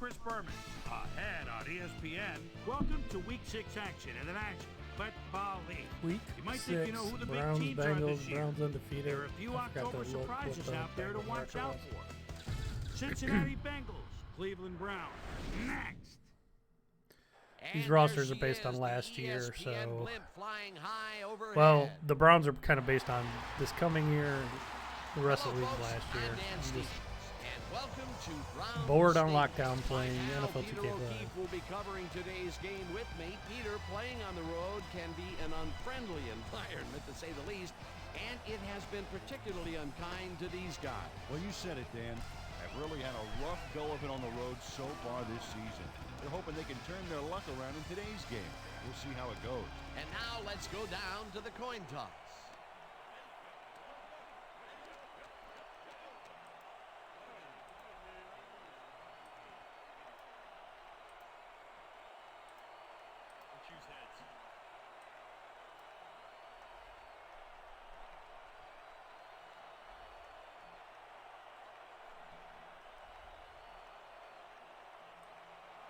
Chris Berman. Ahead on ESPN, welcome to Week 6 action in the National Football League. Week You might 6, think you know who the Browns, big teams are Bengals, this year. Browns undefeated. There are a few I forgot October to look what surprises the out there to Bengals watch record out was. for. Cincinnati Bengals, Cleveland Browns. Next. These rosters are based on last year, so... Well, the Browns are kind of based on this coming year, the rest of the league last year. I'm just bored on lockdown playing NFL 2K Live. Will be covering today's game with me. Peter, playing on the road can be an unfriendly environment, to say the least, and it has been particularly unkind to these guys. Well, you said it, Dan. I've really had a rough go of it on the road so far this season. They're hoping they can turn their luck around in today's game. We'll see how it goes. And now let's go down to the coin toss.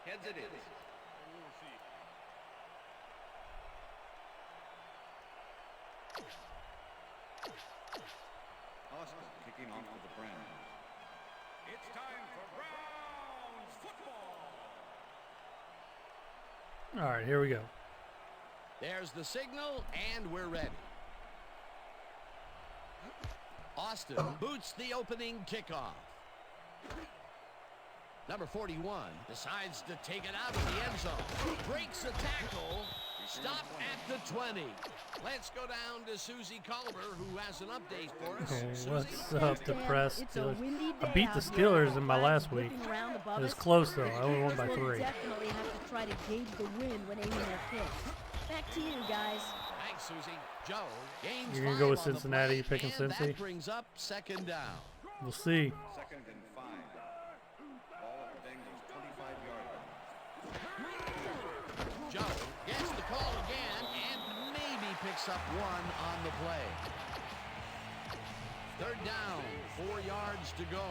Heads it is. Austin kicking off for the Browns. It's time for Browns football. All right, here we go. There's the signal, and we're ready. Austin boots the opening kickoff. Number 41 decides to take it out of the end zone. Breaks a tackle. Stop at the 20. Let's go down to Susie Culver, who has an update for us. Oh, what's up, depressed Steelers? I I beat the Steelers in my last week. It was close, though. I only won by 3. Definitely have to try to gauge the win when aiming their kicks. Back to you, guys. Thanks, Susie. Joe gains You're gonna go with 5 on the Cincinnati, play, picking and Cincy? that brings up second down. We'll see. Second and 5. Ball at the Bengals 25-yard line. Joe gets the call again and maybe picks up 1 on the play. Third down, 4 yards to go.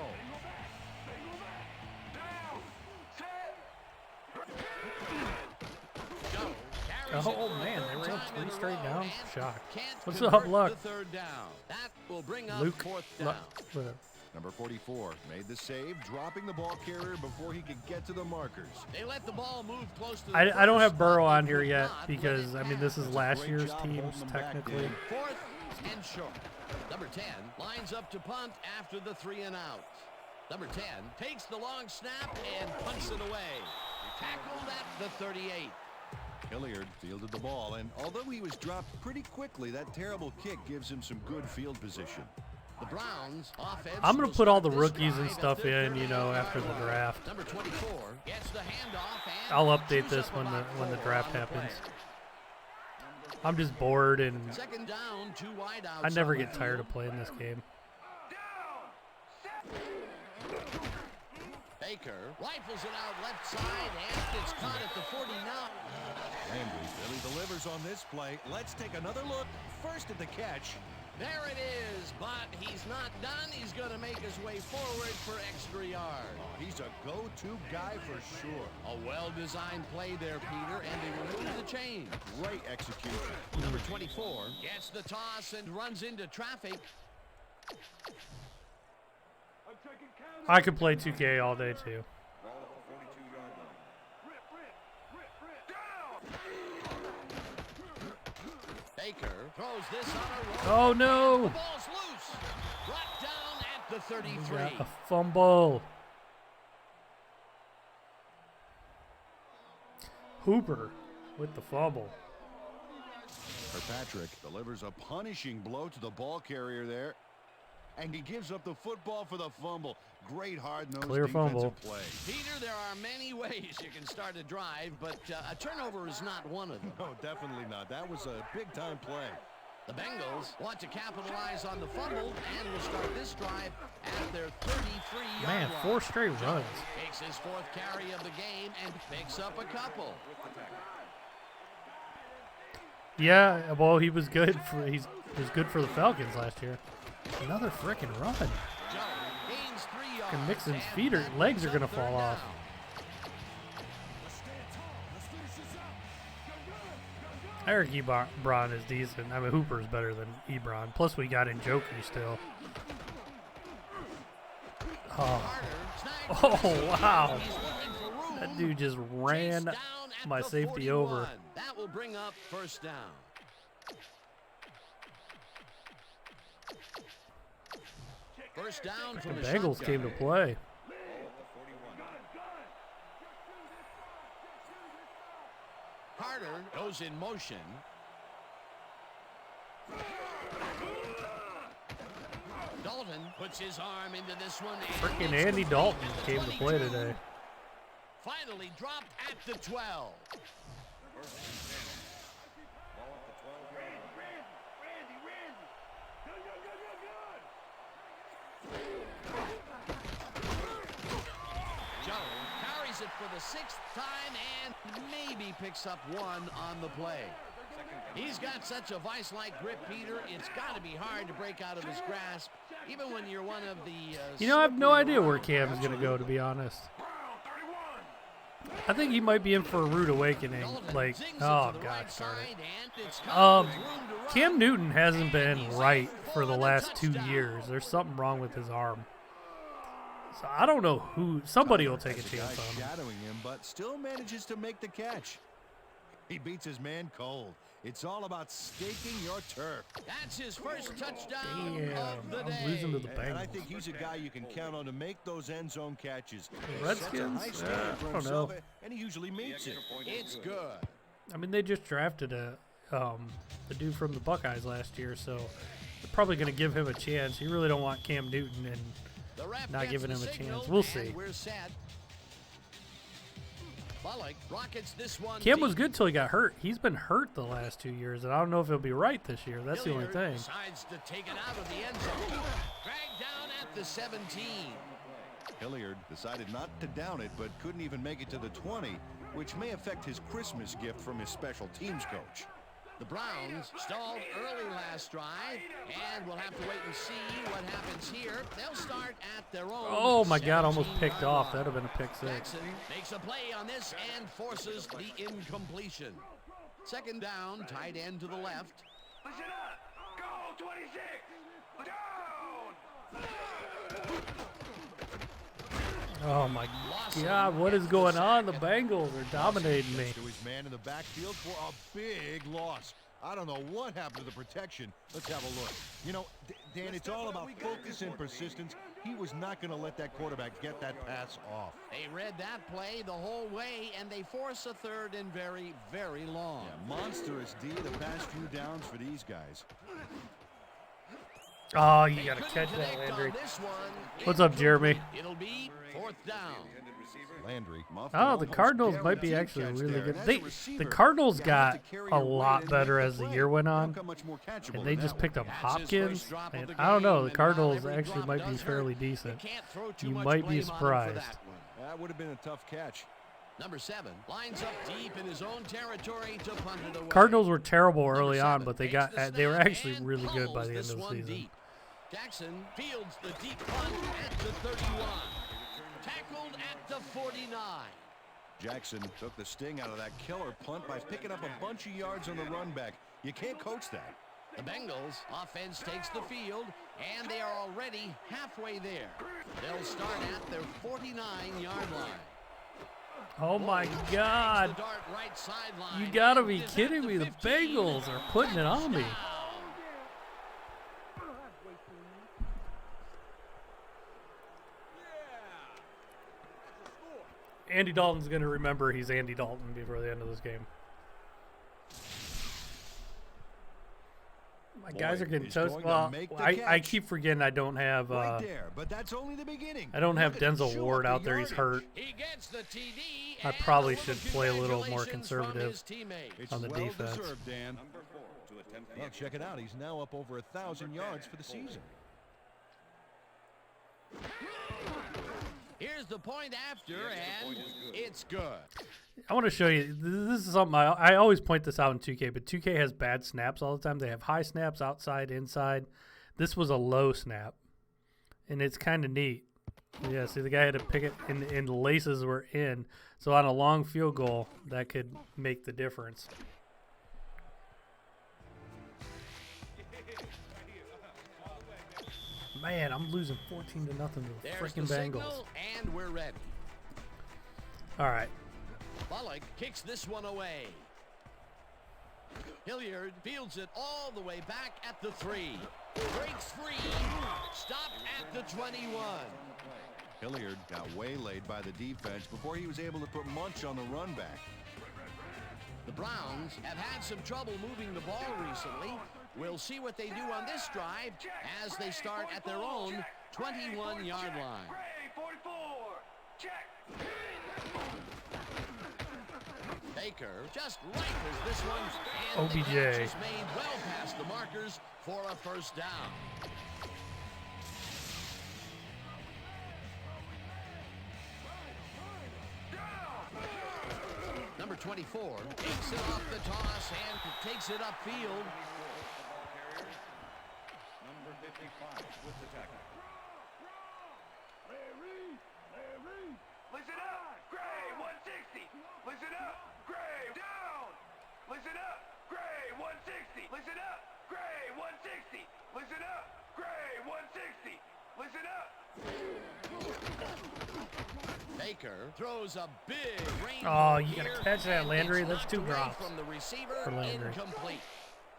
Joe carries it Oh, for a man, they third were up time 3 in a straight row down. and Shocked. can't What's convert up, Luck? the third down. That will bring up Luke, fourth Luck, down. whatever. Number 44 made the save, dropping the ball carrier before he could get to the markers. They let the ball move close to the I don't have first Burrow spot. on They here could yet not because, let I it mean, this is pass. last Great year's job teams, holding them back, technically. Dan. Fourth and short. Number 10 lines up to punt after the 3 and out. Number 10 takes the long snap and punts it away. Tackled at the 38. Hilliard fielded the ball, and although he was dropped pretty quickly, that terrible kick gives him some good field position. The Browns offense. I'm going will to put all start the this rookies and drive stuff at their in, you know, after the 38-yard line. draft. Number 24 gets the handoff and I'll update chews this up when the about 4 draft on the happens. play. I'm just bored, and Second down, 2 wide outs. I never on the get tired field. of playing this game. Baker rifles it out left side, and it's caught at the 49. Landry really delivers on this play. Let's take another look. First at the catch. There it is, but he's not done. He's going to make his way forward for extra yards. Oh, he's a go-to guy for sure. A well-designed play there, Peter, and they remove the chain. Great execution. Number 24 gets the toss and runs into traffic. I could play 2K all day, too. Ball at the 42-yard line. Baker throws this on a roll. Oh, no! The ball's loose. Brought down at the 33. We got a fumble. Hooper with the fumble. Kirkpatrick delivers a punishing blow to the ball carrier there. And he gives up the football for the fumble. Great hard-nosed Clear defensive fumble. play. Peter, there are many ways you can start a drive, but a turnover is not one of them. No, definitely not. That was a big-time play. The Bengals want to capitalize on the fumble and will start this drive at their 33-yard Man, line. 4 straight runs. Takes his 4th carry of the game and picks up a couple. Yeah, well, he was good for he was good for the Falcons last year. Another freaking run. Joe gains 3 yards. And Mixon's and feet or that legs are brings gonna up fall third off. down. Eric Ebron is decent. I mean, Hooper's better than Ebron. Plus, we got Njoku still. Oh, wow. That dude just ran my safety over. That will bring up first down. First down The from the Bengals shotgun. came to play. Carter goes in motion. Dalton puts his arm into this one. Freaking Andy Dalton came to play today. Finally dropped at the 12. Joe carries it for the 6th time and maybe picks up one on the play. He's got such a vice-like grip, Peter. It's got to be hard to break out of his grasp, even when you're one of the... You know, I have no idea where Cam's going to go, to be honest. I think he might be in for a rude awakening. Like, oh, gosh darn it. Cam Newton hasn't been right for the last 2 years. There's something wrong with his arm. So I don't know who. Somebody will take a chance on him. Shadowing him, but still manages to make the catch. He beats his man cold. It's all about staking your turf. That's his first touchdown Damn, of the I'm day. losing to the And I Bengals. think he's a guy you can count on to make those end zone catches. The Redskins? He sets a high standard for I don't know. himself, and he usually meets it. It's good. I mean, they just drafted a the dude from the Buckeyes last year, so they're probably going to give him a chance. You really don't want Cam Newton and The ref not gets giving the him a signal, chance. We'll and see. We're set. Bullock rockets this one. Cam was deep. good till he got hurt. He's been hurt the last 2 years, and I don't know if he'll be right this year. That's the only Hilliard thing. Decides to take it out of the end zone. Dragged down at the 17. Hilliard decided not to down it, but couldn't even make it to the 20, which may affect his Christmas gift from his special teams coach. The Browns stalled early last drive, and we'll have to wait and see what happens here. They'll start at their own. Oh, my God, almost 17-yard picked off. line. That would have been a pick six. Jackson makes a play on this and forces the incompletion. Second down, tight end to the left. Listen up. Go, 26. Down. Oh, my God. What is going on? The Bengals are dominating me. To his man in the backfield for a big loss. I don't know what happened to the protection. Let's have a look. You know, Dan, it's all about focus and persistence. He was not going to let that quarterback get that pass off. They read that play the whole way, and they force a third and very, very long. Yeah, monstrous D the past few downs for these guys. Oh, you got to Couldn't catch that, connect on Landry. this one. What's up, Jeremy? It'll be fourth down. Landry. Oh, the Cardinals might be actually really good. The Cardinals got a lot better as the year went on, and they just picked up Hopkins. And I don't know, the Cardinals actually might be fairly decent. You might be surprised. That would have been a tough catch. Number 7 lines up deep in his own territory to punt it away. Cardinals were terrible Number early on, 7 but they takes the were snap actually and really good by pumels the end this of the one season. deep. Jackson fields the deep punt at the 31. Tackled at the 49. Jackson took the sting out of that killer punt by picking up a bunch of yards on the run back. You can't coach that. The Bengals offense takes the field, and they are already halfway there. They'll start at their 49-yard line. Oh my God. The dart right sideline. You gotta be Is at kidding me. The 15. Bengals are putting it on me. Touchdown. Andy Dalton's going to remember he's Andy Dalton before the end of this game. My guys are getting he's toast. going to Well, make the I catch. keep forgetting I don't have Right there, but that's only the beginning. I don't have Look at him Denzel chew Ward up the out there. He's yardage. hurt. He gets the TD. I and probably a little should play a little more congratulations from conservative his teammates. It's on the well defense. deserved, Dan. Number 4 to attempt the Well, check it out. He's now up over 1,000 yards for the season. Here's the point after, and it's good. I want to show you. This is something I always point this out in 2K, but 2K has bad snaps all the time. They have high snaps outside, inside. This was a low snap, and it's kind of neat. Yeah, see, the guy had to pick it, and the laces were in. So on a long field goal, that could make the difference. Man, I'm losing 14-0 to the There's freaking the Bengals. signal, and we're ready. All right. Bullock kicks this one away. Hilliard fields it all the way back at the 3. Breaks free. Stop at the 21. Hilliard got waylaid by the defense before he was able to put Munch on the run back. The Browns have had some trouble moving the ball recently. We'll see what they do on this drive as they start at their own 21-yard line. Baker just rifles this one, and the OBJ. catch is made well past the markers for a first down. Number 24 takes it off the toss and takes it upfield. Number 55 with the tackle. Listen up, Gray, 160. Listen up, Gray, down. Listen up, Gray, 160. Listen up, Gray, 160. Listen up, Gray, 160. Listen up. Baker throws a big rainbow. Oh, you gotta here, catch that, and Landry. it's That's knocked 2 away drops from the receiver. for Landry. Incomplete.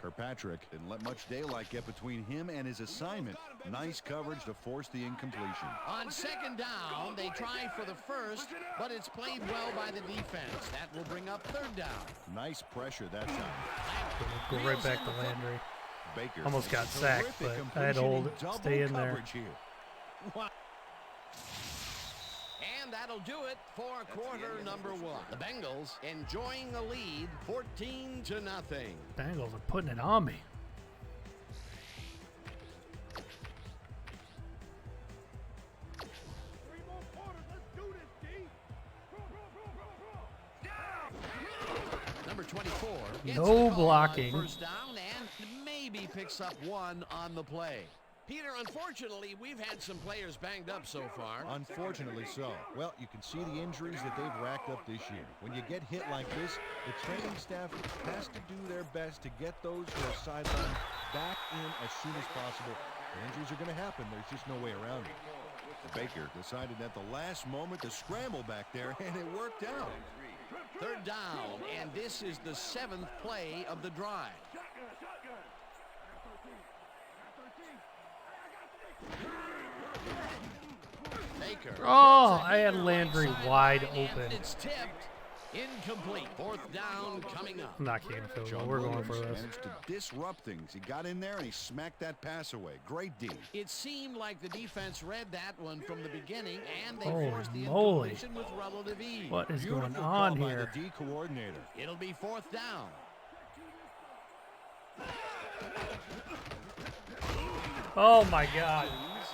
Kirkpatrick didn't let much daylight get between him and his assignment. Nice coverage to force the incompletion. On second down, they try for the first, but it's played well by the defense. That will bring up third down. Nice pressure that time. Go right back to Landry. Baker Almost got sacked, terrific but I had to hold completion it, and stay in double there. coverage here. Wow. And that'll do it for quarter number 1. The Bengals enjoying a lead, 14-0. Bengals are putting it on me. Number 24 gets No the call on blocking. first down and maybe picks up 1 on the play. Peter, unfortunately, we've had some players banged up so far. Unfortunately so. Well, you can see the injuries that they've racked up this year. When you get hit like this, the training staff has to do their best to get those who are sidelined back in as soon as possible. The injuries are going to happen. There's just no way around it. Baker decided at the last moment to scramble back there, and it worked out. Third down, and this is the 7th play of the drive. Baker. Oh, I had Landry wide And open. it's tipped. Incomplete. 4th down coming up. I'm not kicking field goal. John We're going for Williams this. managed to disrupt things. He got in there and he smacked that pass away. Great D. It seemed like the defense read that one from the beginning, and they Holy forced the moly. incompletion with relative ease. What is Beautiful going call on by here? the D coordinator. It'll be 4th down. Oh my God.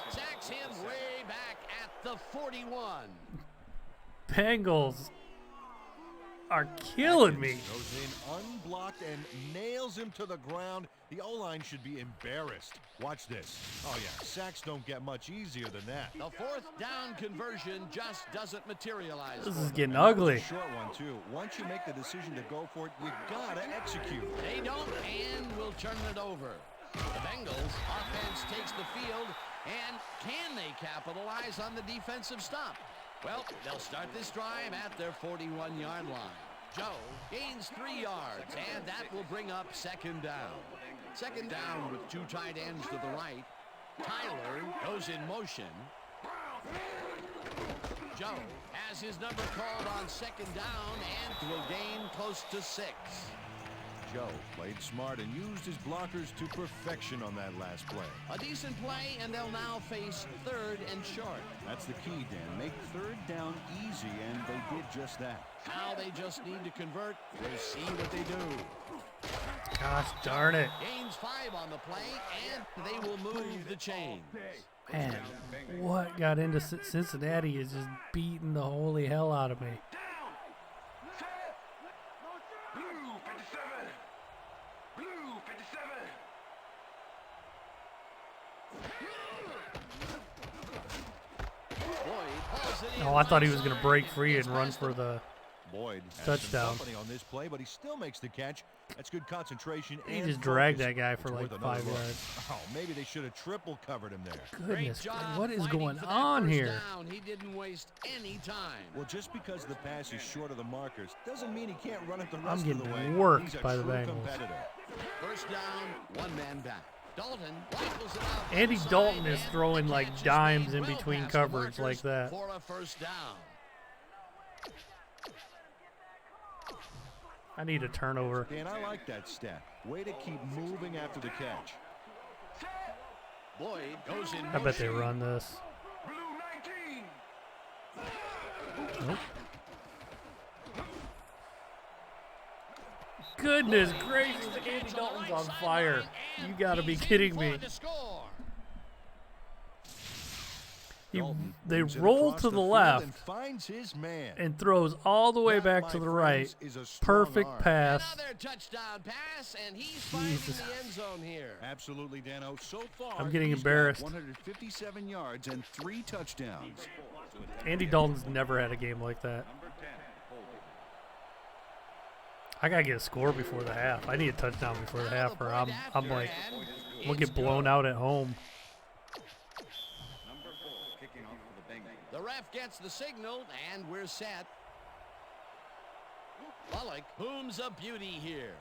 Sacks him way back at the 41. Bengals are killing me. Goes in unblocked and nails him to the ground. The O-line should be embarrassed. Watch this. Oh yeah, sacks don't get much easier than that. The 4th down conversion just doesn't materialize. This for is them. getting That was ugly. a short one too. Once you make the decision to go for it, you gotta execute. They don't and will turn it over. The Bengals offense takes the field, and can they capitalize on the defensive stop? Well, they'll start this drive at their 41-yard line. Joe gains 3 yards, and that will bring up 2nd down. 2nd down with 2 tight ends to the right. Tyler goes in motion. Joe has his number called on 2nd down and will gain close to 6. Joe played smart and used his blockers to perfection on that last play. A decent play, and they'll now face 3rd and short. That's the key, Dan. Make 3rd down easy, and they did just that. Now they just need to convert. We'll see what they do. Gosh darn it. Gains 5 on the play, and they will move the chains. Man, what got into Cincinnati is just beating the holy hell out of me. Blue 57. Blue 57. Boyd hauls it in Oh, I thought he was left going to side. break free and It's run past for him. the Boyd has Touchdown. some company on this play, but he still makes the catch. That's good concentration. He and just dragged focus. that guy for It's like worth another 5 look. yards. Oh, maybe they should have triple covered him there. Goodness, Great gracious, job what is fighting going for that on first here? down. He didn't waste any time. Well, just because the pass is short of the markers doesn't mean he can't run it the rest I'm of getting the way. worked He's a by the true Bengals. competitor. First down, one man back. Dalton rifles it out. Andy inside, Dalton is and throwing the like catch is dimes made in well between past the coverage markers like that. for a first down. I need a turnover. Dan, I like that stat. Way to keep moving after the catch. Boyd goes in I bet they motion. run this. Blue 19. Nope. Goodness gracious, Andy Dalton's on fire. You gotta be kidding me. Dalton They moves it roll across to the field left and finds his man. and throws all the way That, back my to the friends, right. is a strong Perfect arm. pass. Another touchdown pass, and he's finding Jesus. the end zone here. Absolutely, Dano. So far, I'm getting he's got embarrassed. 157 yards and 3 touchdowns. Andy Dalton's never had a game like that. I gotta get a score before the half. I need a touchdown before the half, or I'm like, we'll get blown out at home. Number 4 kicking off for the Bengals. The ref gets the signal, and we're set. Bullock booms a beauty here.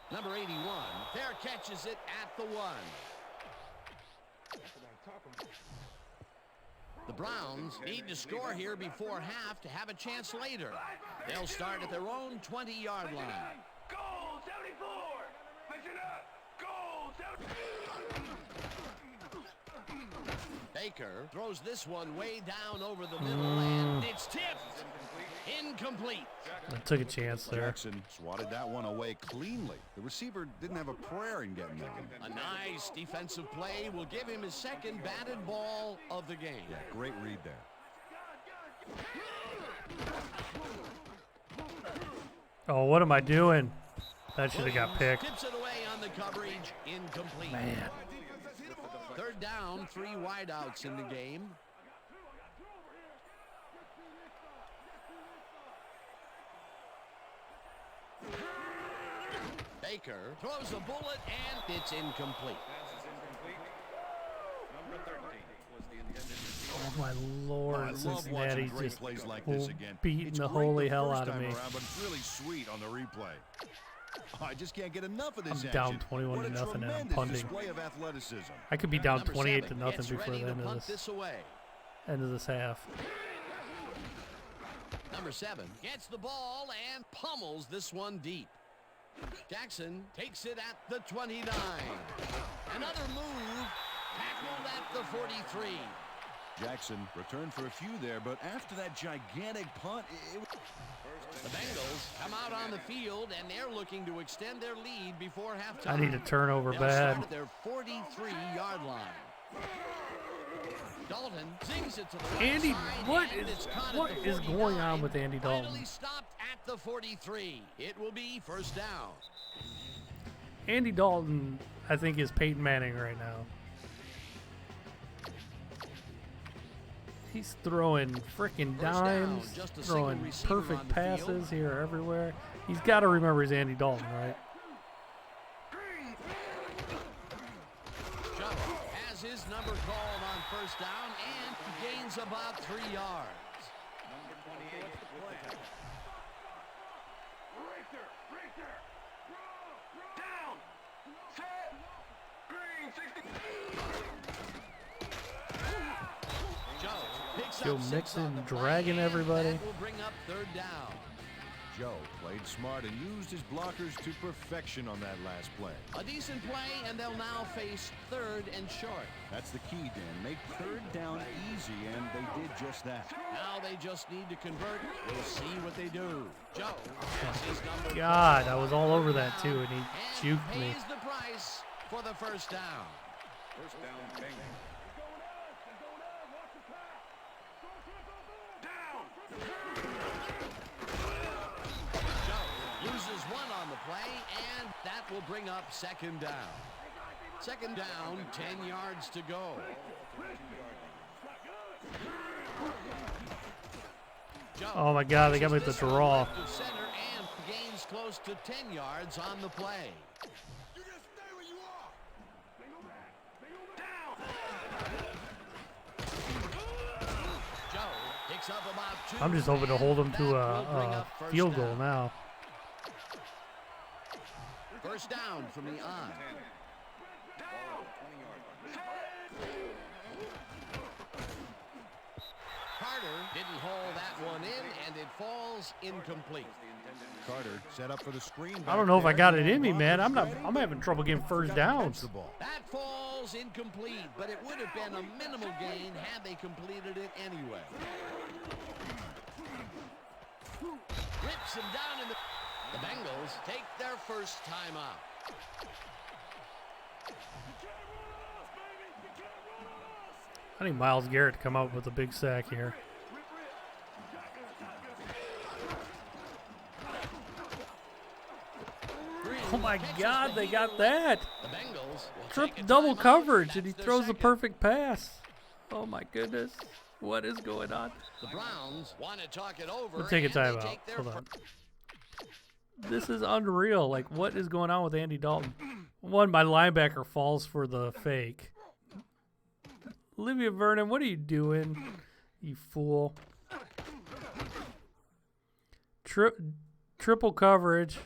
Number 81, there catches it at the 1. The Browns need to score here before half to have a chance later. They'll start at their own 20-yard line. Goal 74. Listen up. Goal 74. Baker throws this one way down over the middle, and it's tipped. Incomplete. I took a chance there. Jackson swatted that one away cleanly. The receiver didn't have a prayer in getting that one. A nice defensive play will give him his second batted ball of the game. Yeah, great read there. Oh, what am I doing? That should have got picked. Tips it away on the coverage. Incomplete. Man. Third down, 3 wideouts in the game. Baker throws a bullet, and it's incomplete. Pass is incomplete. Number 13 was the intended receiver. Oh my Oh, Lord, I love watching Cincinnati's great just plays like this again. beating It's the great holy the hell first out of time me. around, but it's really sweet on the replay. Oh, I just can't get enough of this I'm down action. 21 What to a nothing and I'm tremendous punting. display of athleticism. I could be down Number 28 to 7 nothing gets before ready the to end of punt this away. half. Number 7 gets the ball and pummels this one deep. Jackson takes it at the 29. Another move, tackled at the 43. Jackson returned for a few there, but after that gigantic punt, it was... The Bengals come out on the field, and they're looking to extend their lead before halftime. I need a turnover They'll bad. start at their 43-yard line. Dalton sings it to the right Andy, side, what and is it's caught what at the is going on 49. with Andy Dalton? Finally stopped at the 43. It will be first down. Andy Dalton, I think, is Peyton Manning right now. He's throwing freaking First down, dimes, just a single throwing receiver on perfect the passes field. here, everywhere. He's got to remember he's Andy Dalton, right? Joe has his number called on first down and gains about 3 yards. Number 28 with the tackle. Racer. Down. Set. Green 60. Joe picks Joe up 6 Mixon on the play, dragging and everybody. that will bring up third down. Joe played smart and used his blockers to perfection on that last play. A decent play, and they'll now face third and short. That's the key, Dan. Make third down easy, and they did just that. Now they just need to convert. We'll see what they do. Joe has his number God, called I was on all over third that, too, down and he and juked me. pays the price for the first down. First down, Bengals. Joe loses one on the play, and that will bring up second down. Second down, 10 yards to go. Joe Oh my God, they got me at the pushes this one draw. left of center and gains close to 10 yards on the play. Joe picks up about 2. I'm just hoping to hold them to That will bring a up first field goal down. now. First down from the on. Carter didn't hold that one in, and it falls incomplete. Carter set up for the screen. I don't know if I got it in me, man. I'm having trouble getting first downs. That falls incomplete, but it would have been a minimal gain had they completed it anyway. Rips him down in the... The Bengals take their first timeout. I need Myles Garrett to come out with a big sack here. Oh my God, they got that. The Bengals will take a Double timeout. coverage, and he That's their throws the second. perfect pass. Oh my goodness. What is going on? The Browns want to talk it over. We'll take a and they timeout. take their Hold on. This is unreal. Like, what is going on with Andy Dalton? One, my linebacker falls for the fake. Olivia Vernon, what are you doing, you fool? Triple coverage.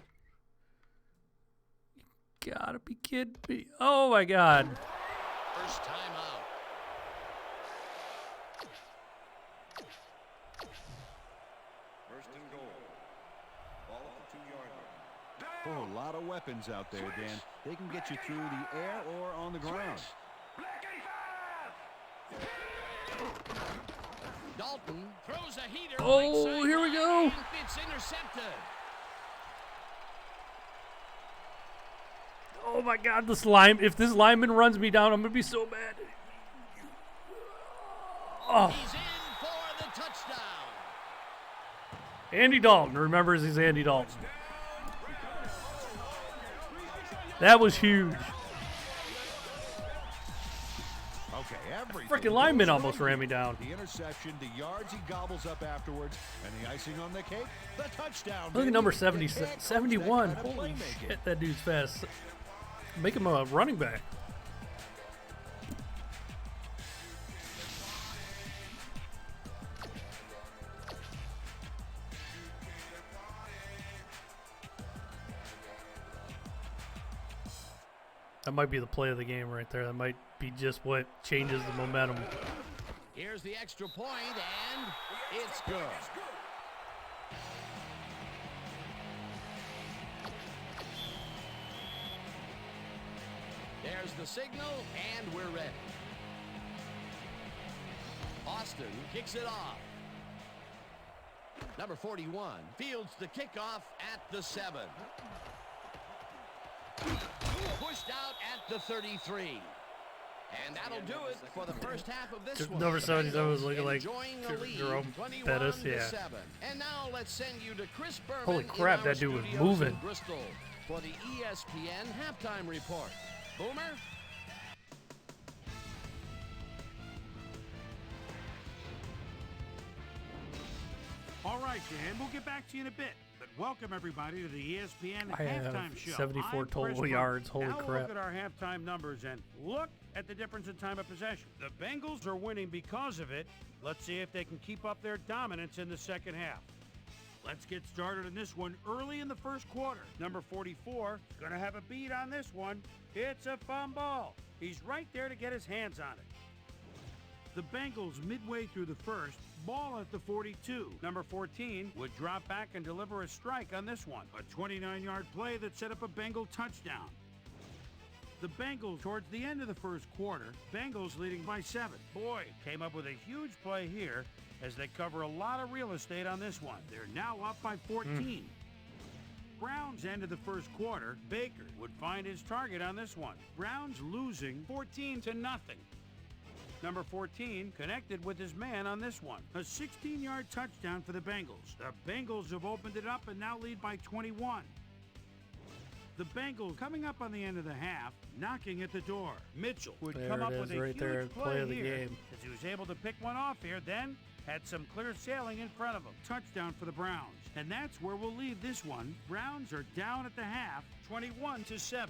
You gotta be kidding me. Oh my God. First timeout. First and goal. Ball at the 2-yard line. Oh, a lot of weapons out there, Dan. They can get you through the air or on the ground. Dalton throws a heater. Oh, right side here we go. and it's intercepted. Oh my God, this line. If this lineman runs me down, I'm gonna be so mad. Oh, He's in for the touchdown. Andy Dalton remembers he's Andy Dalton. That was huge. Okay, everything Frickin' goes lineman right almost ran me here. down. The interception, the yards he gobbles up afterwards, and the icing on the cake, the touchdown. Look at baby. number You 70, can't coach that 71. kind of Holy playmaking. shit, that dude's fast. Make him a running back. That might be the play of the game right there. That might be just what changes the momentum. Here's the extra point, and it's good. There's the signal, and we're ready. Austin kicks it off. Number 41 fields the kickoff at the 7. Pushed out at the 33. And that'll do it for the first half of this one. Number 77 was looking like Enjoying a lead, Jerome 21 Bettis, to yeah. 7. And now let's send you to Chris Berman. Holy in crap, our that dude was studios moving. in Bristol for the ESPN halftime report. Boomer? All right, Dan, we'll get back to you in a bit. But welcome, everybody, to the ESPN I have Halftime Show. 74 I'm total Chris Berman. yards. Holy now crap. Look at our halftime numbers and look at the difference in time of possession. The Bengals are winning because of it. Let's see if they can keep up their dominance in the second half. Let's get started in this one early in the first quarter. Number 44 is going to have a beat on this one. It's a fumble. He's right there to get his hands on it. The Bengals, midway through the first, ball at the 42. Number 14 would drop back and deliver a strike on this one. A 29-yard play that set up a Bengal touchdown. The Bengals, towards the end of the first quarter, Bengals leading by 7. Boyd came up with a huge play here as they cover a lot of real estate on this one. They're now up by 14. Browns ended the first quarter. Baker would find his target on this one. Browns losing 14-0. Number 14 connected with his man on this one. A 16-yard touchdown for the Bengals. The Bengals have opened it up and now lead by 21. The Bengals coming up on the end of the half, knocking at the door. Mitchell would There come it up is, with a right huge there, play of the here game. as he was able to pick one off here, then had some clear sailing in front of him. Touchdown for the Browns. And that's where we'll leave this one. Browns are down at the half, 21-7.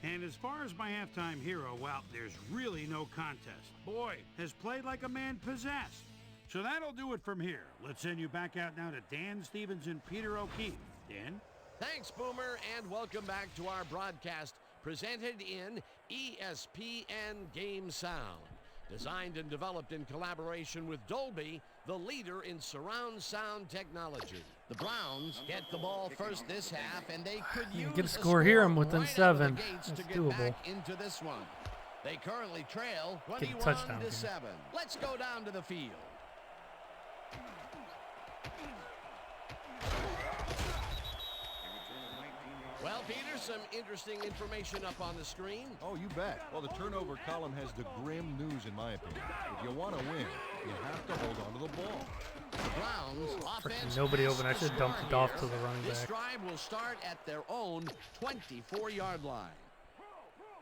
And as far as my halftime hero, well, there's really no contest. Boyd has played like a man possessed. So that'll do it from here. Let's send you back out now to Dan Stevens and Peter O'Keefe. Dan? Thanks, Boomer, and welcome back to our broadcast presented in ESPN Game Sound. Designed and developed in collaboration with Dolby, the leader in surround sound technology. The Browns get the ball first this half, and they could use get a score here. I'm within right 7. out of the gates That's to get doable. back into this one. They currently trail Get a touchdown 21-7. here. Let's go down to the field. Well, Peter, some interesting information up on the screen. Oh, you bet. Well, the turnover column has the grim news, in my opinion. If you want to win, you have to hold on to the ball. The Browns offense nobody has open. I to should have dumped score it off here. to the running This back. drive will start at their own 24-yard line.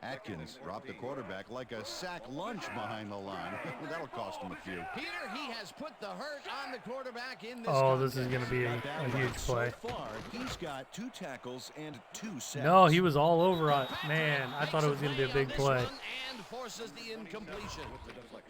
Atkins dropped the quarterback like a sack lunch behind the line. That'll cost him a few. Peter, he has put the hurt on the quarterback in this Oh, this contest. is going to be a huge play. So far, he's got 2 tackles and 2 sacks. No, he was all over it. Man, I thought it was going to be a big play. And forces the incompletion.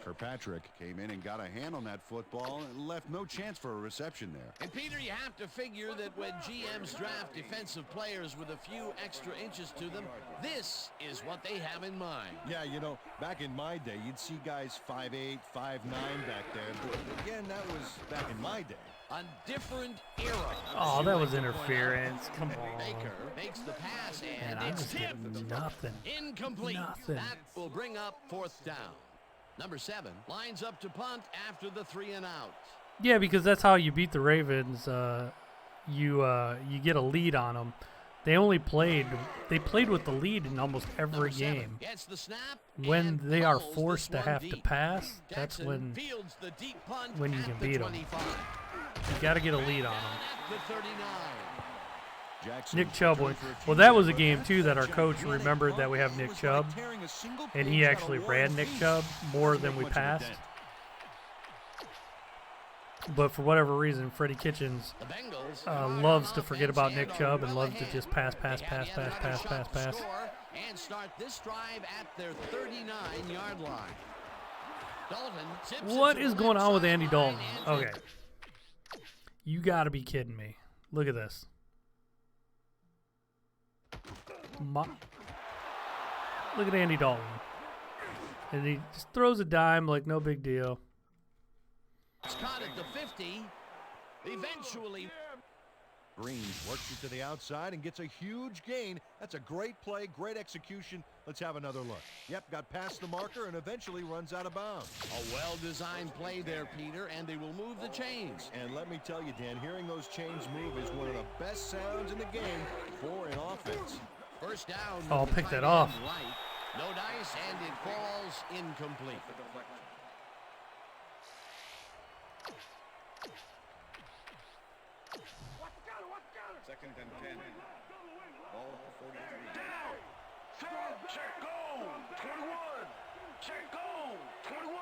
Kirkpatrick came in and got a hand on that football and left no chance for a reception there. And Peter, you have to figure that when GMs draft defensive players with a few extra inches to them, this is what they have in mind. Yeah, you know, back in my day, you'd see guys 5'8", 5'9" back there. But again, that was back in my day. A different era. Oh, that was interference. Come on. Baker makes the pass, and Man, I'm it's just tipped. getting nothing. Incomplete. Nothing. That will bring up 4th down. Number 7 lines up to punt after the 3 and out. Yeah, because that's how you beat the Ravens. You get a lead on them. They played with the lead in almost every Number 7 game. gets the snap When and they are pulls forced this to one have to deep. pass, that's Jackson when fields the deep punt when you at can the beat 'em. 25. you got to get a lead on them. At the 39. Jackson Nick Chubb returned went. for a few Well, that was a yards. game too that our coach remembered that we have Nick Chubb, and he actually ran Nick Chubb more than we passed. But for whatever reason, Freddie Kitchens The Bengals loves on to forget offense about and Nick are Chubb and well loves to ahead. just pass. They have yet another shot to pass. score and start this drive at their 39-yard line. Dalton zips it What to is the going left on with Andy sideline Dalton? and Okay. You got to be kidding me. Look at this. Look at Andy Dalton. And he just throws a dime like no big deal. It's caught at the 50. Eventually. Green works it to the outside and gets a huge gain. That's a great play, great execution. Let's have another look. Yep, got past the marker and eventually runs out of bounds. A well-designed play there, Peter, and they will move the chains. And let me tell you, Dan, hearing those chains move is one of the best sounds in the game for an offense. First down. Oh, with the pick tight that end off. Right. No dice, and it falls incomplete. Second and 10. Ball at the 43. Down. Check go. 21. Check go. 21.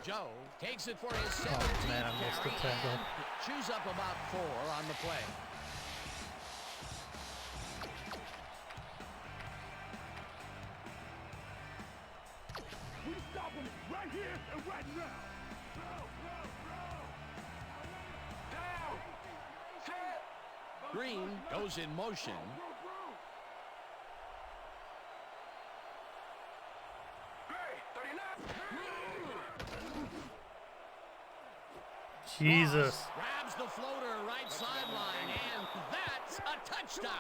Joe takes it for his 17th man, I missed the carry tackle. and chews up about 4 on the play. We stop him right here and right now. Down. Set. Green goes in motion. Gray. 39. Jesus. Grabs the floater right sideline, and that's a touchdown.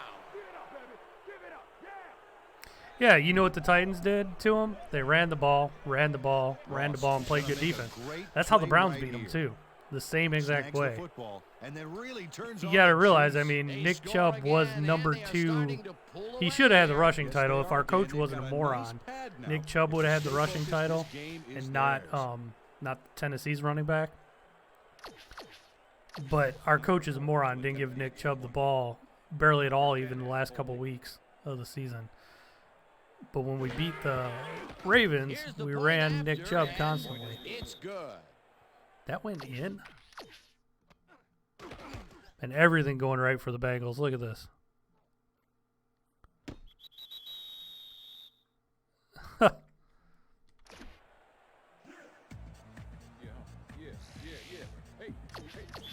Yeah, you know what the Titans did to him? They ran the ball, and played good defense. That's how the Browns beat them too. The same exact Snags the way. football and then really turns You on got to the realize, I juice. mean, They Nick score Chubb was again, number and they are 2. starting to pull He away should have had the here. rushing Yes, title they if our are, coach Dan. wasn't They've a got moron. nice pad now. Nick Chubb would have had the If you rushing focus, title this game is and not theirs. not Tennessee's running back. But our coach is a moron. Didn't give Nick Chubb the ball barely at all, even the last couple weeks of the season. But when we beat the Ravens, we ran Nick Chubb constantly. It's good. That went in. And everything going right for the Bengals. Look at this.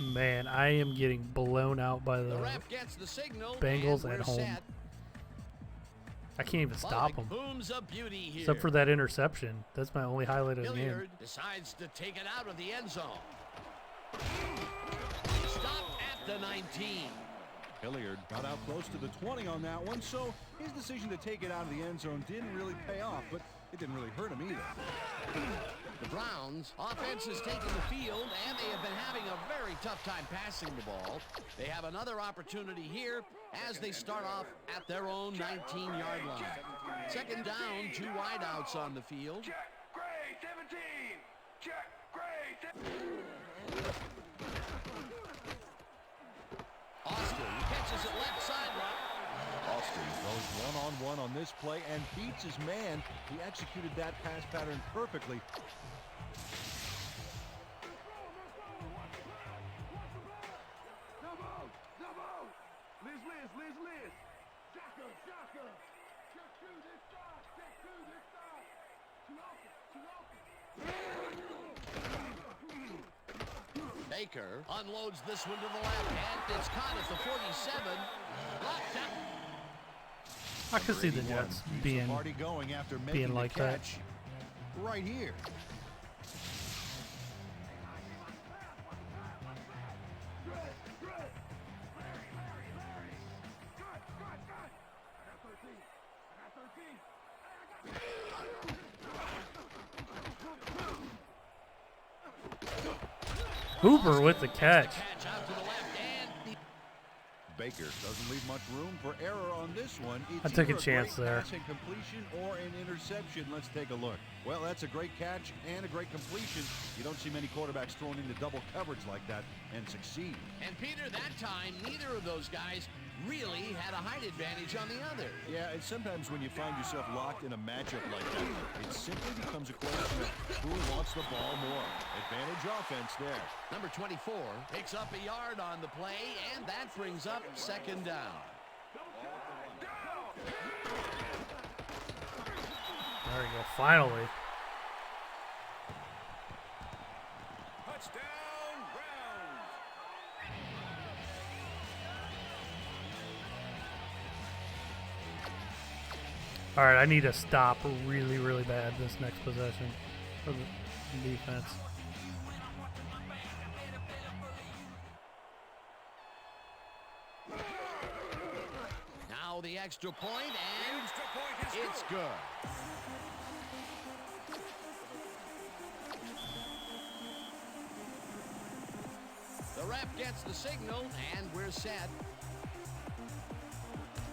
Man, I am getting blown out by the Bengals at home. I can't even stop them. Except for that interception. That's my only highlight of the game. Hilliard decides to take it out of the end zone. Stop at the 19. Hilliard got out close to the 20 on that one, so his decision to take it out of the end zone didn't really pay off, but it didn't really hurt him either. The Browns offense has taken the field, and they have been having a very tough time passing the ball. They have another opportunity here as they start off at their own 19-yard line. Second down, 2 wideouts on the field. Check, Gray, 17. Check, Gray, Austin catches it left sideline. Austin goes one-on-one on this play and beats his man. He executed that pass pattern perfectly. Liz. Baker unloads this one to the left, and it's caught at the 47. Blocked out. I could see the Jets being going after making like the catch right here. Hooper with the catch. Baker doesn't leave much room for error on this one. It's I took a either chance great there. Passing completion or an interception. Let's take a look. Well, that's a great catch and a great completion. You don't see many quarterbacks thrown into double coverage like that and succeed. And Peter, that time, neither of those guys really had a height advantage on the other. Yeah, and sometimes when you find yourself locked in a matchup like that, it simply becomes a question of who wants the ball more. Advantage offense there. Number 24 picks up a yard on the play, and that brings up second down. There we go, finally. Touchdown, Browns. All right, I need to stop really, really bad this next possession for the defense. Now the extra point, and it's good. The ref gets the signal, and we're set.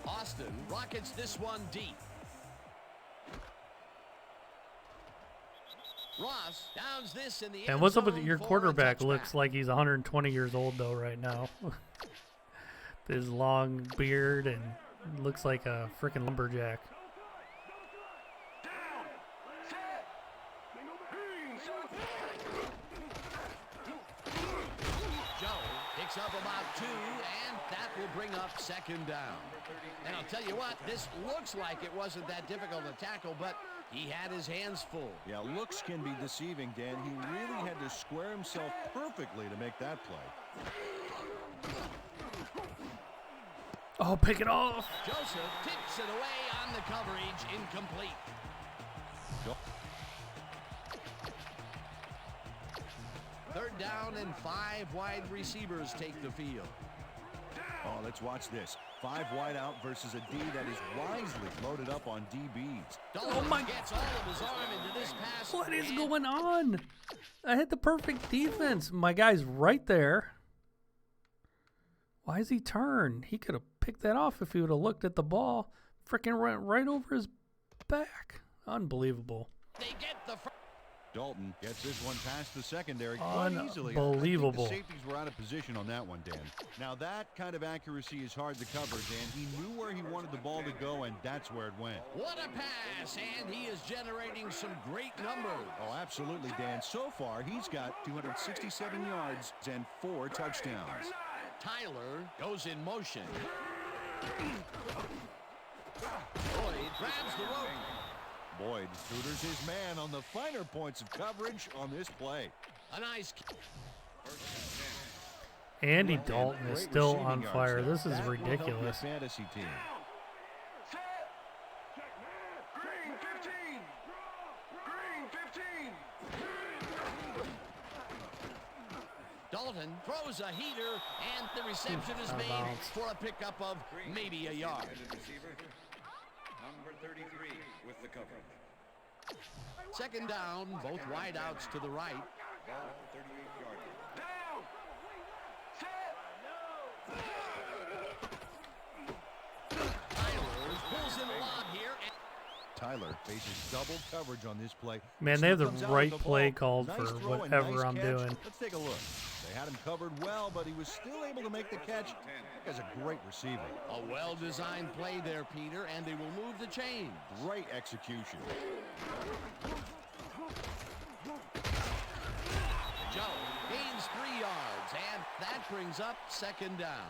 Austin rockets this one deep. Ross downs this in the And what's up with your quarterback? Looks like he's 120 years old though right now. His long beard and looks like a freaking lumberjack. Joe picks up about 2, and that will bring up second down. And I'll tell you what, this looks like it wasn't that difficult to tackle, but he had his hands full. Yeah, looks can be deceiving, Dan. He really had to square himself perfectly to make that play. Oh, pick it off. Joseph tips it away on the coverage, incomplete. Third down and 5 wide receivers take the field. Oh, let's watch this. 5 wide out versus a D that is wisely loaded up on DBs. Oh my! Gets all of his arm into this pass. What is going on? I hit the perfect defense. My guy's right there. Why is he turn? He could have picked that off if he would have looked at the ball. Freaking went right over his back. Unbelievable. They get the Dalton gets this one past the secondary quite easily. Unbelievable. I think the safeties were out of position on that one, Dan. Now that kind of accuracy is hard to cover, Dan. He knew where he wanted the ball to go, and that's where it went. What a pass, and he is generating some great numbers. Oh, absolutely, Dan. So far, he's got 267 yards and 4 touchdowns. Tyler goes in motion. Boyd grabs the rope. Boyd tutors his man on the finer points of coverage on this play. A nice Andy Dalton is Great still receiving on yards fire. there. This is That will help your ridiculous. fantasy team. Green 15. Green 15. Dalton throws a heater, and the reception is Out of made bounds. for a pickup of maybe a yard. Receiver, number 33 with the coverage. Second down, both wideouts to the right. Ball 38-yard line. Down. Set. Tyler pulls in a lob here. And Tyler faces double coverage on this play. Man, they have the Still comes out right with the play ball. called Nice for throw and whatever nice I'm catch. doing. Let's take a look. They had him covered well, but he was still able to make the catch. As a great receiver. a well-designed play there, Peter, and they will move the chains. Great execution. Joe gains 3 yards, and that brings up second down.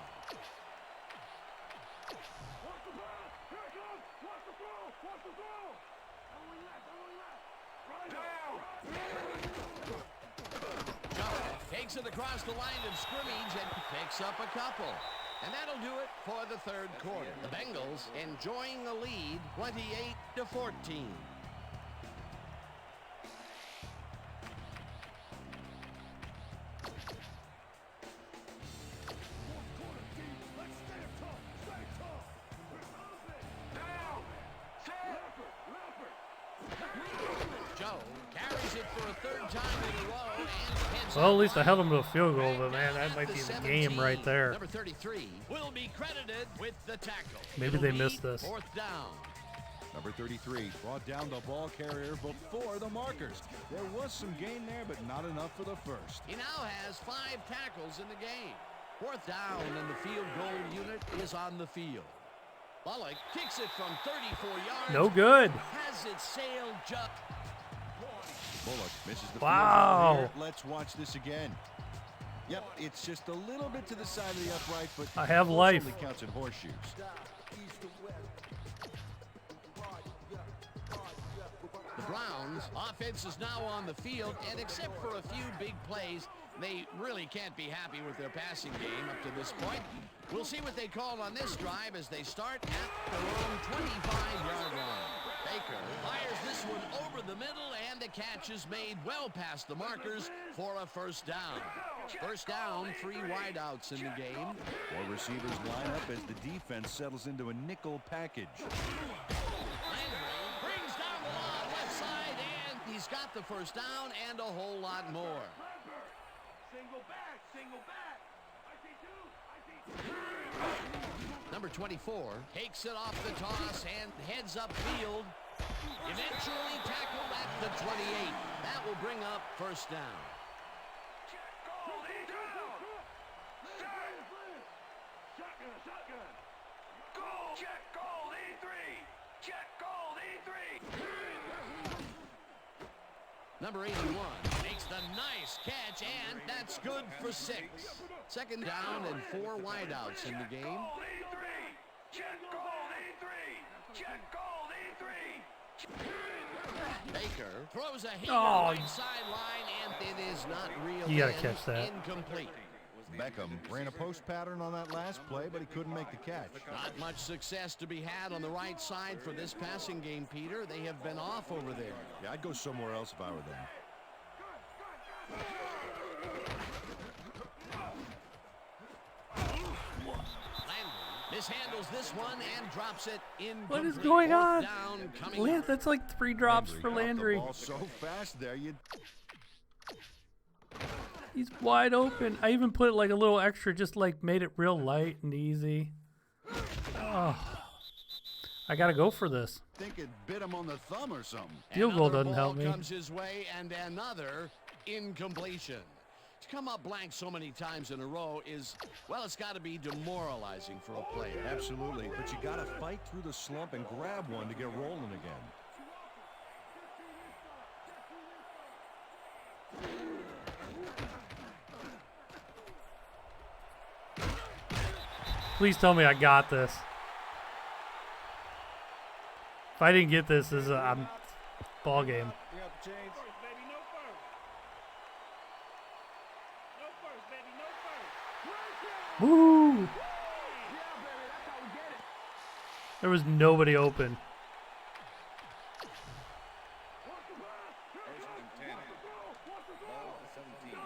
Joe takes it across the line of scrimmage and picks up a couple. And that'll do it for the third quarter. The Bengals enjoying a lead, 28-14. Joe carries it for a third time in a row and heads Well, at up least I held him to a field goal, right but man, that at might the be the 17. game right there. Number 33 will be credited with the tackle. Maybe It'll they be missed this. Fourth down. Number 33 brought down the ball carrier before the markers. There was some gain there, but not enough for the first. He now has 5 tackles in the game. Fourth down, and the field goal unit is on the field. Bullock kicks it from 34 yards. No good. Has it sailed just. Bullock misses the Wow. field goal here. Let's watch this again. Yep, it's just a little bit to the side of the upright, but I have close life. only counts in horseshoes. The Browns offense is now on the field, and except for a few big plays, they really can't be happy with their passing game up to this point. We'll see what they call on this drive as they start at their own 25-yard line. Baker fires this one over the middle, and the catch is made well past the markers for a first down. First down, 3 wideouts in the game. 4 receivers line up as the defense settles into a nickel package. Landry brings down the lob left side, and he's got the first down and a whole lot more. Single back. Single back. I see 2. I see 2. Number 24 takes it off the toss and heads upfield. Eventually tackled at the 28. That will bring up first down. Goldie down. Set. Shotgun. Shotgun. Goal. Check goal. E3. Check goal. E3. Number 81 makes the nice catch, and that's good for 6. Second down and 4 wideouts in the game. Goal E3. Check goal E3. Check goal E3. Baker throws a heater Oh. right sideline, and it is not real. You gotta catch that. Incomplete. Beckham ran a post pattern on that last play, but he couldn't make the catch. Not much success to be had on the right side for this passing game, Peter. They have been off over there. Yeah, I'd go somewhere else if I were them. Landry mishandles this one and drops it in. What is going on? Down coming Land, that's like 3 drops for Caught the Landry. ball so fast there, you He's wide open. I even put like a little extra, just like made it real light and easy. Oh. I got to go for this. Think it bit him on the thumb or something. Field goal Another doesn't ball help me. comes his way, and another incompletion. To come up blank so many times in a row is, well, it's got to be demoralizing for a player. Absolutely, but you got to fight through the slump and grab one to get rolling again. Please tell me I got this. If I didn't get this, is a ball game. Bring out the chains. Woo! There was nobody open. First and 10. Ball at the 17.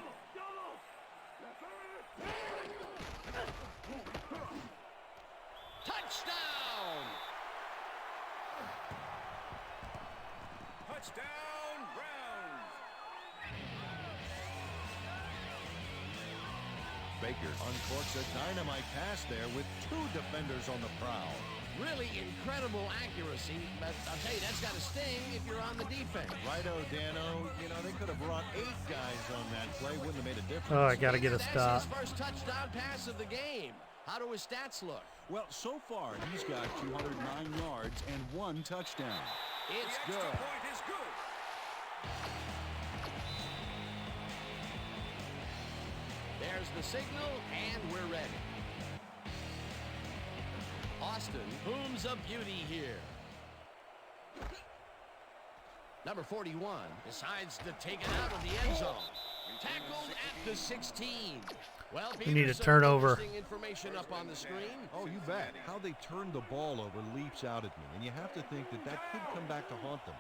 Touchdown! Touchdown, Browns. Baker uncorks a dynamite pass there with two defenders on the prowl. Really incredible accuracy, but I'll tell you, that's got to sting if you're on the defense. Righto, Dano. You know, they could have brought 8 guys on that play. Wouldn't have made a difference. Oh, I got to get a That's stop. his first touchdown pass of the game. How do his stats look? Well, so far, he's got 209 yards and 1 touchdown. It's The extra good. point is good. There's the signal, and we're ready. Austin booms a beauty here. Number 41 decides to take it out of the end zone. Tackled at the 16. Well, We need a Peter, some turnover. interesting information up on the screen. Oh, you bet. How they turned the ball over leaps out at me, and you have to think that that could come back to haunt them.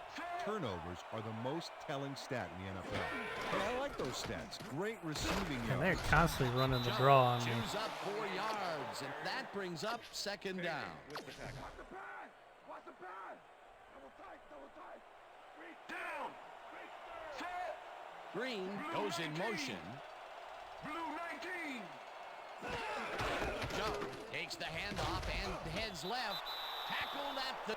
Turnovers are the most telling stat in the NFL. But I like those stats. Great receiving And they're yards. constantly running the draw on me. Chews up 4 yards, and that brings up second down. With the tackle. Down. Set. Green goes in motion. Blue 19. Joe takes the handoff and heads left. Tackled at the...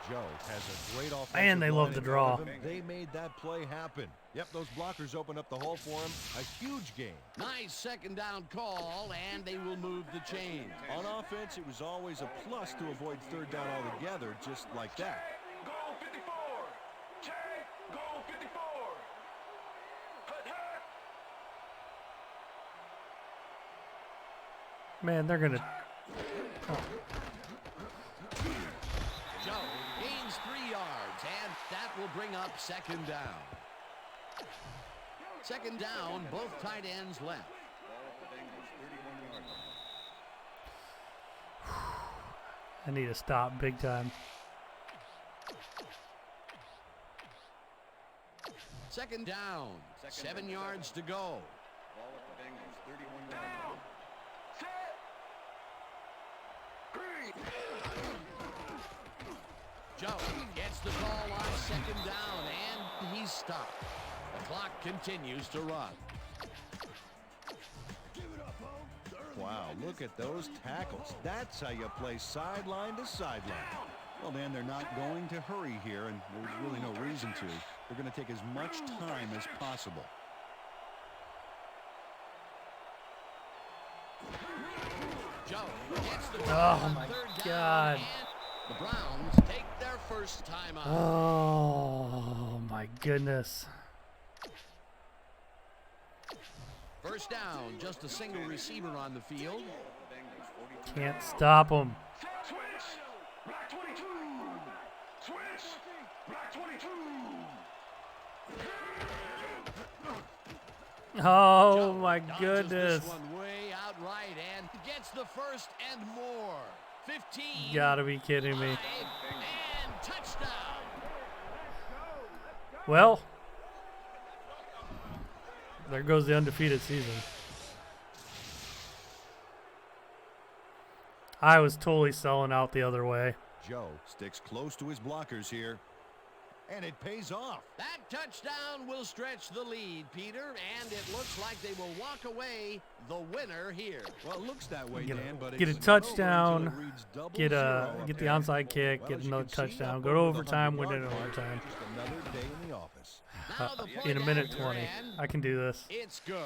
Joe has a great offensive Man, they love line the in draw. front of him. They made that play happen. Yep, those blockers opened up the hole for him. A huge gain. Nice second down call, and they will move the chains. On offense, it was always a plus to avoid third down altogether, just like that. Goal 54. Check. Goal 54. Hut, hut. Man, they're going to... Joe gains 3 yards, and that will bring up second down. Second down, both tight ends left. Ball at the Bengals, 31 yards. I need to stop big time. Second down, 7 yards to go. Ball at the Bengals, 31 yards. Set. Green. Joe gets the call on second down, and he's stopped. The clock continues to run. Wow, look at those tackles. That's how you play sideline to sideline. Well, Dan, they're not going to hurry here, and there's really no reason to. They're going to take as much time as possible. Joe gets the Oh, call on my third God. down, and the Browns take their first time out. Oh, my goodness. First down, just a single receiver on the field. Can't stop them. Switch. Black 22. Switch. Black 22. Oh, Joe my dodges goodness. This one way out right and gets the first and more. 15. You gotta be kidding me. 5, and touchdown. Well, there goes the undefeated season. I was totally selling out the other way. Joe sticks close to his blockers here. And it pays off. That touchdown will stretch the lead, Peter, and it looks like they will walk away the winner here. Well, it looks that way, Get Dan, but a it's touchdown, not over until it reads double get zero the up there. onside kick, Well, get as you another can see, touchdown, up go to over the overtime, win it in 100-yard line, overtime. just another day in the office. Now the point In a minute after, 20. and I can do this. it's good.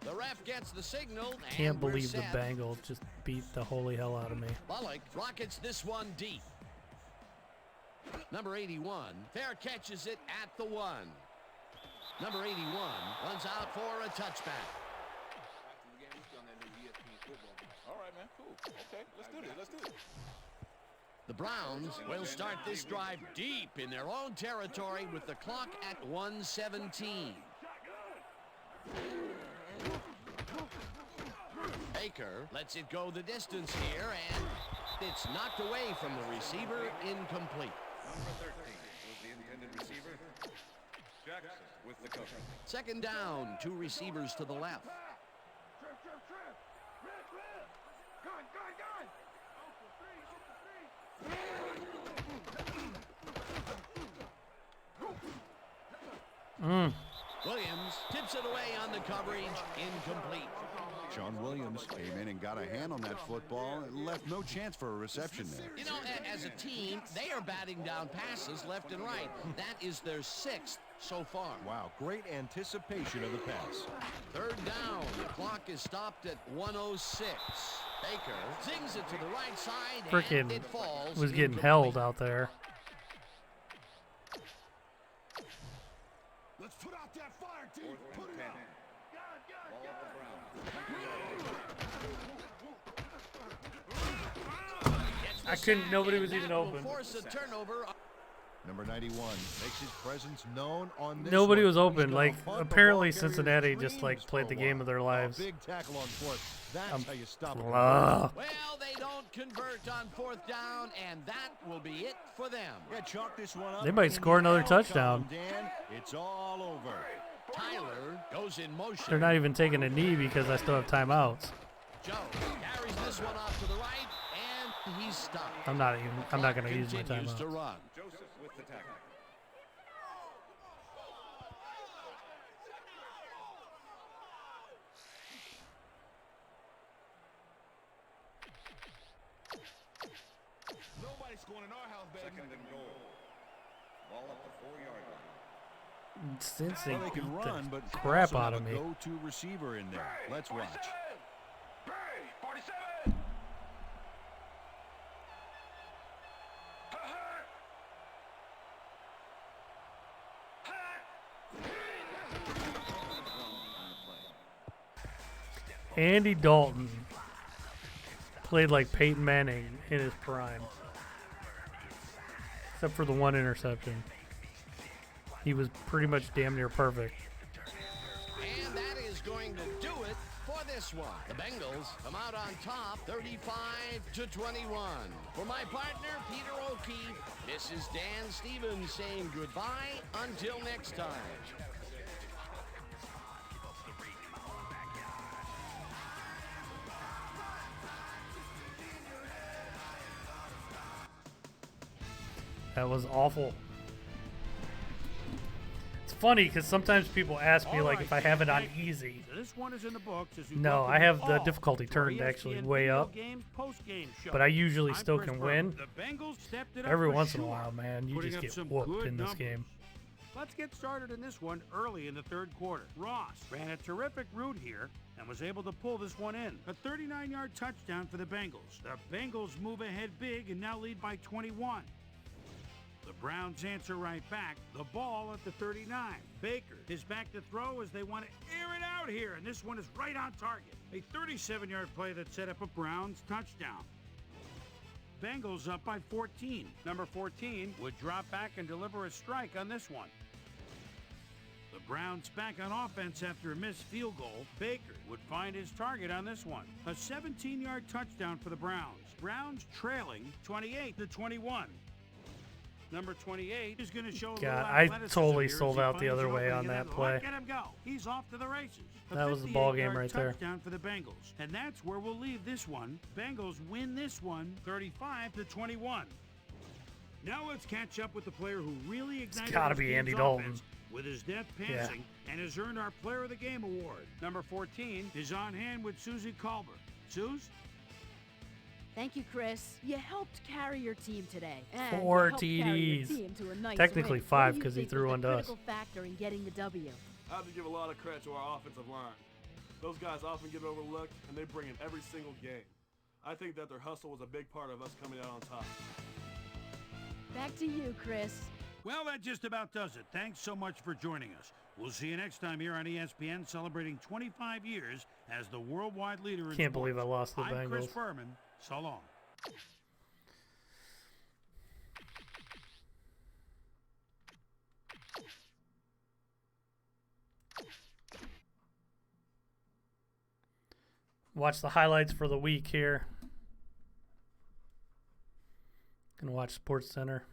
The ref gets the signal. Can't and we're believe the set. Bengals just beat the holy hell out of me. Bullock rockets this one deep. Number 81, fair catches it at the 1. Number 81 runs out for a touchback. All right, man. Cool. Okay, let's do this. Let's do it. The Browns will start this drive deep in their own territory with the clock at 1:17. Baker lets it go the distance here, and it's knocked away from the receiver, incomplete. Number 13 was the intended receiver. Jackson with the cover. Second down, 2 receivers to the left. Williams tips it away on the coverage, incomplete. Sean Williams came in and got a hand on that football and left no chance for a reception there. You know, as a team, they are batting down passes left and right. That is their 6th so far. Wow, great anticipation of the pass. Third down. The clock is stopped at 1:06. Baker zings it to the right side, and Frickin' it falls. was getting incomplete. held out there. Let's put out that fire, team. Fourth Put and it 10. out. Ball at the Browns. Gets the I couldn't- sack, nobody and was even that will open. Force a turnover. Number 91 makes his presence known on this Nobody one. was open. He's Like, gonna punt the apparently ball carrier Cincinnati just, screams like, played for the a game of their while. lives. A big tackle on foot. That's how you stop it. Ugh. Well, they don't convert on 4th down, and that will be it for them. Yeah, chalk this one up. They might in score the another L touchdown. column, Dan, it's all over. Tyler goes in motion. They're not even taking a knee because I still have timeouts. Joe carries this one off to the right, and he's stopped. I'm not going to use my Continues to timeout. run. Joseph with the tackle. Nobody's scoring in our house, baby. Second and goal. Ball at the 4-yard line. Since they Well, they beat can run, the but crap also out have of a me. go-to receiver in there. Let's watch. 47. Andy Dalton played like Peyton Manning in his prime. Except for the one interception. He was pretty much damn near perfect. And that is going to do it for this one. The Bengals come out on top, 35-21. For my partner, Peter O'Keefe, this is Dan Stevens saying goodbye until next time. That was awful. It's funny because sometimes people ask me All like right, if I have it on thank you. easy. So this one is in the books. As we No, welcome I have you the all difficulty to our turned actually ESPN way Video up. Games post-game show. But I usually I'm still Chris can Berman. win. The Bengals stepped it up Every for once in a sure, while, man, you putting just up get some whooped good in this numbers. game. Let's get started in this one early in the third quarter. Ross ran a terrific route here and was able to pull this one in. A 39-yard touchdown for the Bengals. The Bengals move ahead big and now lead by 21. The Browns answer right back. The ball at the 39. Baker is back to throw as they want to air it out here, and this one is right on target. A 37-yard play that set up a Browns touchdown. Bengals up by 14. Number 14 would drop back and deliver a strike on this one. The Browns back on offense after a missed field goal. Baker would find his target on this one. A 17-yard touchdown for the Browns. Browns trailing 28-21. Number 28 is going to show a little God, I athleticism totally here as sold he out the finds other an way opening on in that Look play. at him go. He's off to the races. A That was the ball game 58-yard right there. touchdown for the Bengals. And that's where we'll leave this one. Bengals win this one 35-21. Now let's catch up with the player who really ignited gotta his be team's Andy Dalton. offense with his deft passing and has earned our Player of the Game award. Number 14 is on hand with Susie Colbert. Suze? Thank you, Chris. You helped carry your team today. And 4 you helped carry your TDs. team to a nice Technically win. 5 What do you 'cause he think threw was one the to us. critical factor in getting the W. I have to give a lot of credit to our offensive line. Those guys often get overlooked, and they bring it every single game. I think that their hustle was a big part of us coming out on top. Back to you, Chris. Well, that just about does it. Thanks so much for joining us. We'll see you next time here on ESPN, celebrating 25 years as the worldwide leader in Can't believe I sports. lost the I'm Chris Bengals. Berman. So long. Watch the highlights for the week here. Gonna watch Sports Center.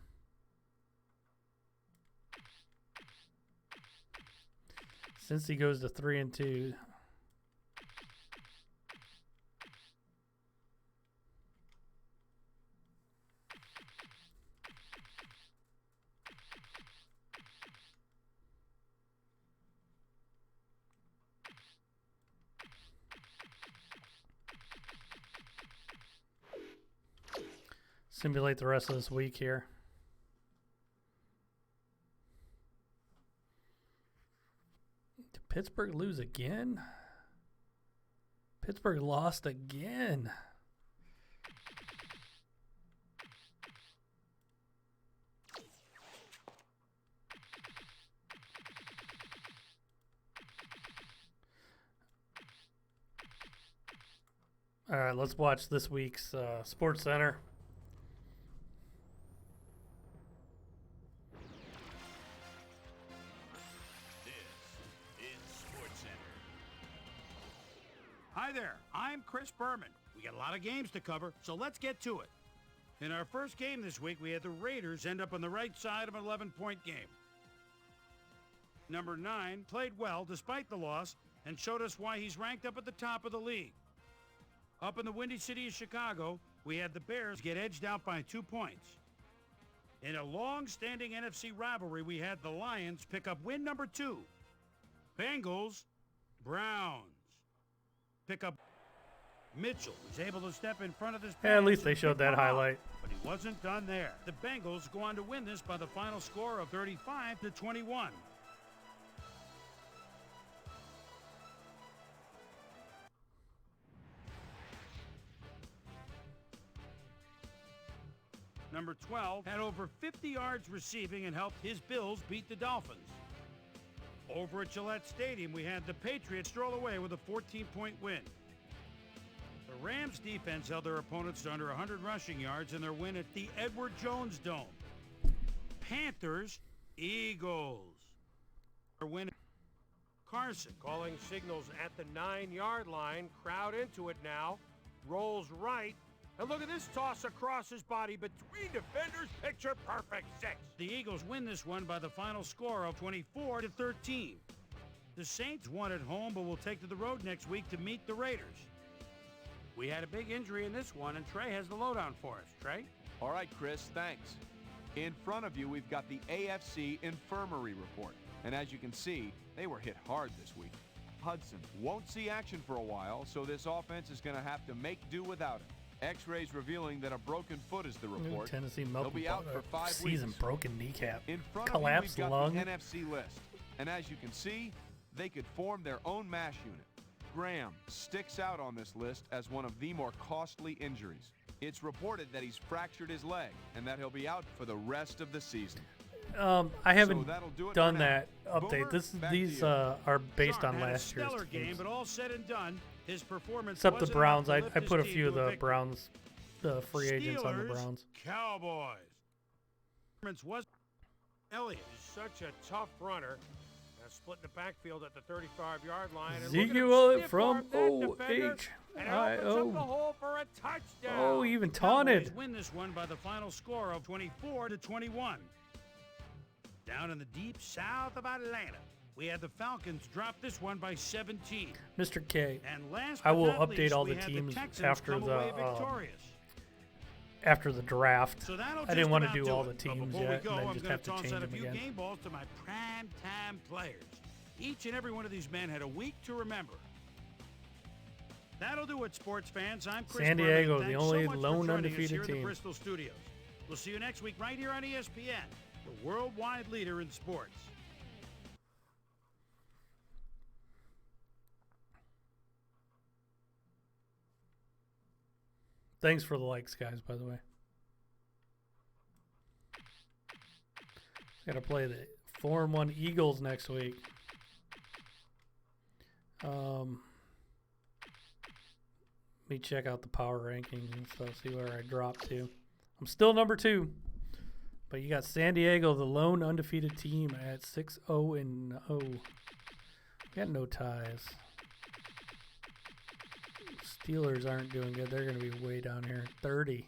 Since he goes to 3-2. Simulate the rest of this week here. Did Pittsburgh lose again? Pittsburgh lost again. All right, let's watch this week's Sports Center. Hi there, I'm Chris Berman. We got a lot of games to cover, so let's get to it. In our first game this week, we had the Raiders end up on the right side of an 11-point game. Number 9 played well despite the loss and showed us why he's ranked up at the top of the league. Up in the Windy City of Chicago, we had the Bears get edged out by 2 points. In a long-standing NFC rivalry, we had the Lions pick up win number 2. Bengals, Browns. Pick up. Mitchell was able to step in front of this. Yeah, at least they showed that highlight. But he wasn't done there. The Bengals go on to win this by the final score of 35-21. Number 12 had over 50 yards receiving and helped his Bills beat the Dolphins. Over at Gillette Stadium, we had the Patriots stroll away with a 14-point win. The Rams defense held their opponents to under 100 rushing yards in their win at the Edward Jones Dome. Panthers, Eagles. Their win. Carson calling signals at the 9-yard line. Crowd into it now. Rolls right. And look at this toss across his body between defenders. Picture perfect 6. The Eagles win this one by the final score of 24-13. The Saints won at home, but will take to the road next week to meet the Raiders. We had a big injury in this one, and Trey has the lowdown for us. Trey? All right, Chris, thanks. In front of you, we've got the AFC Infirmary Report. And as you can see, they were hit hard this week. Hudson won't see action for a while, so this offense is going to have to make do without him. X-rays revealing that a broken foot is the report. Tennessee He'll be out for 5 season weeks. broken kneecap. In front Collapsed of you, we've lung. got the NFC list. And as you can see, they could form their own MASH unit. Graham sticks out on this list as one of the more costly injuries. It's reported that he's fractured his leg and that he'll be out for the rest of the season. I haven't that'll do it done for now. that update. Boomer, back to These you. are based Sean on had last a stellar year's game, teams. but all said and done, his performance Except the wasn't Browns. enough I to lift put a his few team of to a the victory. Browns, the free agents on the Steelers, Browns. Cowboys. Performance was Elliott is such a tough runner. Splitting the backfield at the 35-yard line. And look at him Ezekiel stiff-arm from that defender, and it opens up the OHIO. hole for a touchdown. Oh, even Cowboys taunted. win this one by the final score of 24-21. Down in the deep south of Atlanta, we had the Falcons drop this one by 17. Mr. K. And last I but will not update least, all we the had teams Texans after come the away victorious. after the draft. So that'll I didn't want to just do about all do the it. But teams before we yet go, and then I'm just gonna have to toss change out a them few again. game balls to my prime-time players. Each and every one of these men had a week to remember. That'll do it, sports fans. I'm Chris San Berman, Diego, and the thanks only so much for lone joining us undefeated here in the team. Bristol studios. We'll see you next week right here on ESPN, the worldwide leader in sports. Thanks for the likes, guys, by the way. Got to play the 4-1 Eagles next week. Let me check out the power rankings and stuff, see where I dropped to. I'm still number 2, but you got San Diego, the lone undefeated team, at 6-0-0. Got no ties. Steelers aren't doing good. They're going to be way down here. 30.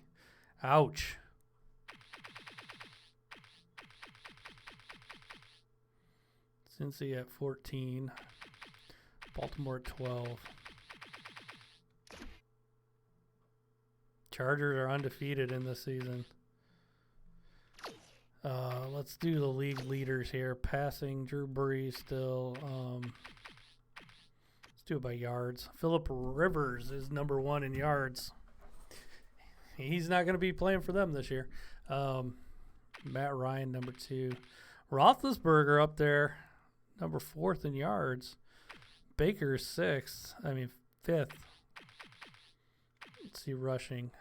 Ouch. Cincy at 14. Baltimore at 12. Chargers are undefeated in this season. Let's do the league leaders here. Passing, Drew Brees still. Let's do it by yards. Phillip Rivers is number 1 in yards. He's not going to be playing for them this year. Matt Ryan, number 2. Roethlisberger up there, number 4th in yards. Baker 6th. 5th. Let's see rushing.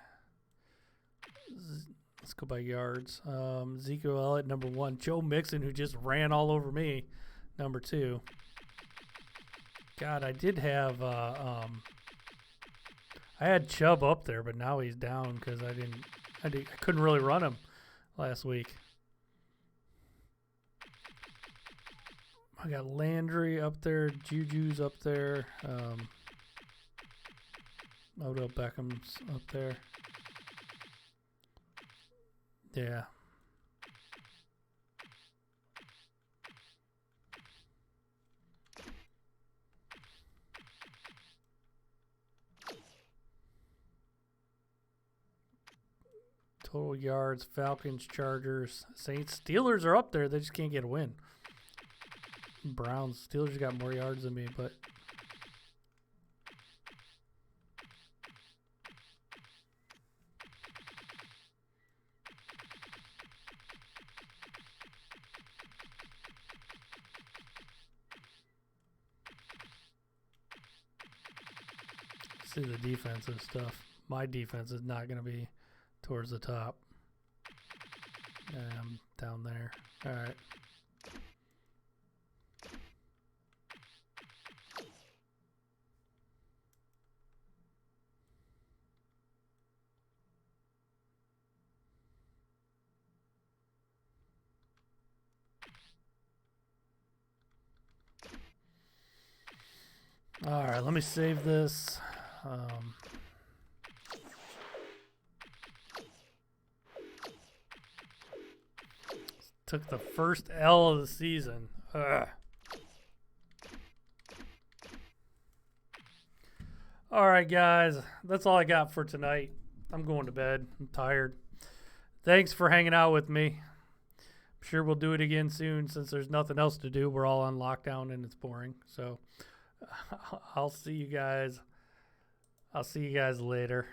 Let's go by yards. Ezekiel Elliott, number 1. Joe Mixon, who just ran all over me, number 2. God, I did have I had Chubb up there, but now he's down because I couldn't really run him last week. I got Landry up there, Juju's up there, Odell Beckham's up there. Yeah. Total yards, Falcons, Chargers, Saints. Steelers are up there. They just can't get a win. Browns, Steelers got more yards than me, but see the defensive stuff. My defense is not going to be towards the top. I'm down there. All right. All right, let me save this. Took the first L of the season. Ugh. All right, guys, that's all I got for tonight. I'm going to bed. I'm tired. Thanks for hanging out with me. I'm sure we'll do it again soon since there's nothing else to do. We're all on lockdown and it's boring. So I'll see you guys. I'll see you guys later.